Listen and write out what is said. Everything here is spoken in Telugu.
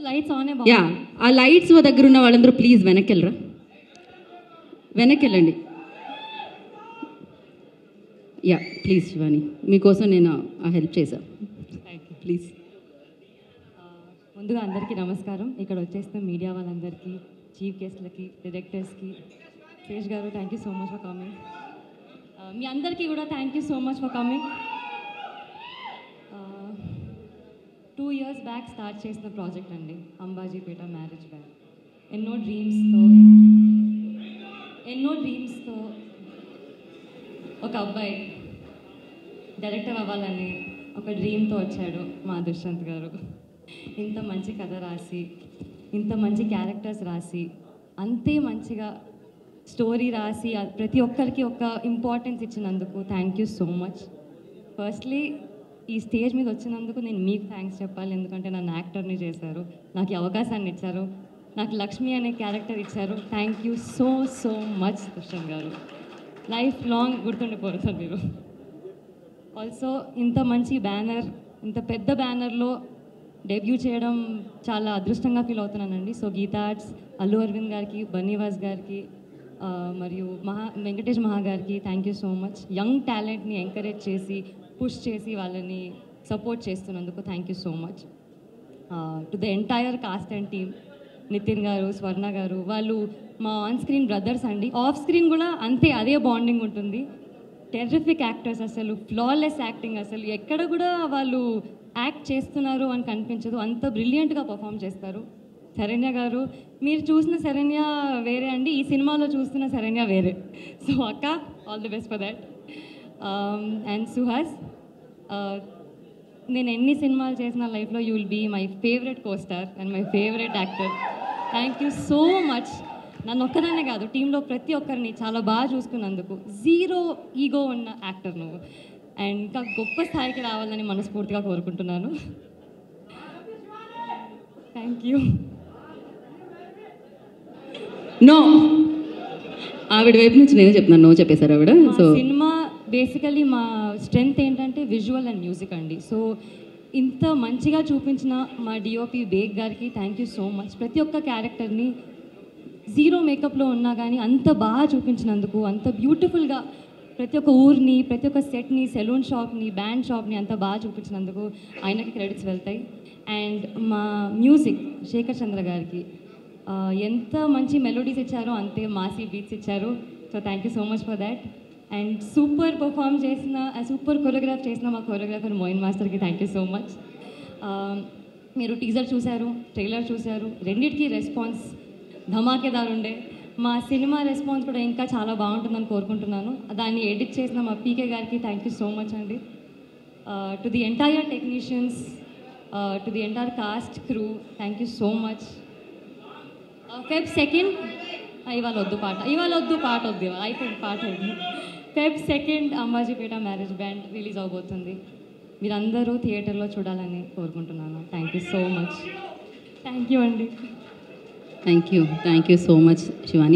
లైట్స్ ఆన్ యా, ఆ లైట్స్ దగ్గర ఉన్న వాళ్ళందరూ ప్లీజ్ వెనక్కి వెళ్ళరా, వెనక్కి వెళ్ళండి. యా ప్లీజ్ శివాని, మీకోసం నేను ఆ హెల్ప్ చేశాను. ప్లీజ్. ముందుగా అందరికీ నమస్కారం. ఇక్కడ వచ్చేసిన మీడియా వాళ్ళందరికీ, చీఫ్ గెస్ట్లకి, డైరెక్టర్స్కి, శేష్ గారు thank you so much for coming. మీ అందరికీ కూడా thank you so much for coming. 2 years back start చేసిన ప్రాజెక్ట్ అండి అంబాజీపేట మ్యారేజ్ బ్యాండ్. ఎన్నో డ్రీమ్స్తో ఒక అబ్బాయి డైరెక్టర్ అవ్వాలని ఒక డ్రీమ్తో వచ్చాడు మా దుష్యంత్ గారు. ఇంత మంచి కథ రాసి, ఇంత మంచి క్యారెక్టర్స్ రాసి, అంతే మంచిగా స్టోరీ రాసి ప్రతి ఒక్కరికి ఒక ఇంపార్టెన్స్ ఇచ్చినందుకు thank you so much. Firstly ఈ స్టేజ్ మీద వచ్చినందుకు నేను మీకు థ్యాంక్స్ చెప్పాలి, ఎందుకంటే నన్ను యాక్టర్ని చేశారు, నాకు ఈ అవకాశాన్ని ఇచ్చారు, నాకు లక్ష్మి అనే క్యారెక్టర్ ఇచ్చారు. Thank you so so much Dushyanth గారు. లైఫ్ లాంగ్ గుర్తుండిపోతారు మీరు. ఆల్సో ఇంత మంచి బ్యానర్, ఇంత పెద్ద బ్యానర్లో డెబ్యూ చేయడం చాలా అదృష్టంగా ఫీల్ అవుతున్నానండి. సో గీతా ఆర్ట్స్, అల్లు అరవింద్ గారికి, బన్నీవాస్ గారికి, మరియు వెంకటేష్ మహా గారికి thank you so much. Young టాలెంట్ని ఎంకరేజ్ చేసి, పుష్ చేసి వాళ్ళని సపోర్ట్ చేస్తున్నందుకు thank you so much. To the entire cast and team, Nithin గారు, స్వర్ణ గారు, వాళ్ళు మా ఆన్ స్క్రీన్ బ్రదర్స్ అండి, ఆఫ్ స్క్రీన్ కూడా అంతే, అదే బాండింగ్ ఉంటుంది. టెర్రిఫిక్ యాక్టర్స్, అసలు ఫ్లాలెస్ యాక్టింగ్, అసలు ఎక్కడ కూడా వాళ్ళు యాక్ట్ చేస్తున్నారు అని కనిపించదు, అంత బ్రిలియంట్గా పర్ఫామ్ చేస్తారు. శరణ్య గారు, మీరు చూసిన శరణ్య వేరే అండి, ఈ సినిమాలో చూస్తున్న శరణ్య వేరే. సో అక్క, all the best for that. And Suhas, నేను ఎన్ని సినిమాలు చేసిన లైఫ్లో you will be my favourite costar and my favourite actor. Thank you so much. నన్ను ఒక్కదానే కాదు, టీంలో ప్రతి ఒక్కరిని చాలా బాగా చూసుకున్నందుకు. జీరో ఈగో ఉన్న యాక్టర్ నువ్వు, అండ్ ఇంకా గొప్ప స్థాయికి రావాలని మనస్ఫూర్తిగా కోరుకుంటున్నాను. Thank you. నో, ఆవిడ వైపు నుంచి నేనే చెప్తున్నాను, నో చెప్పేశారు ఆవిడ. సో సినిమా బేసికలీ మా స్ట్రెంగ్త్ ఏంటంటే విజువల్ అండ్ మ్యూజిక్ అండి. సో ఇంత మంచిగా చూపించిన మా డిఓపి బేగ్ గారికి థ్యాంక్ యూ సో మచ్. ప్రతి ఒక్క క్యారెక్టర్ని జీరో మేకప్లో ఉన్నా కానీ అంత బాగా చూపించినందుకు, అంత బ్యూటిఫుల్గా ప్రతి ఒక్క ఊరిని, ప్రతి ఒక్క సెట్ని, సెలూన్ షాప్ని, బ్యాండ్ షాప్ని అంత బాగా చూపించినందుకు ఆయనకి క్రెడిట్స్ వెళ్తాయి. అండ్ మా మ్యూజిక్ శేఖర్ చంద్ర గారికి ఎంత మంచి మెలోడీస్ ఇచ్చారో అంతే మాసీ బీట్స్ ఇచ్చారు. So thank you so much for that. And super perform చేసిన, సూపర్ కొరియోగ్రాఫ్ చేసిన మా కొరియోగ్రాఫర్ మోయిన్ మాస్టర్కి థ్యాంక్ యూ సో మచ్. మీరు టీజర్ చూశారు, ట్రైలర్ చూశారు, రెండింటికి రెస్పాన్స్ ధమాకేదారు ఉండే. మా సినిమా రెస్పాన్స్ కూడా ఇంకా చాలా బాగుంటుందని కోరుకుంటున్నాను. దాన్ని ఎడిట్ చేసిన మా పీకే గారికి థ్యాంక్ యూ సో మచ్ అండి. To the entire technicians, to the entire cost crew, thank you so much. Feb 2nd, ఇవాళ వద్దు పాట వద్దు, అయిపోయింది పాట అయింది. Feb 2nd Ambajipeta marriage band release అవబోతుంది. మీరందరూ థియేటర్లో చూడాలని కోరుకుంటున్నాను. Thank you so much. Thank you అండి. Thank you so much Shivani.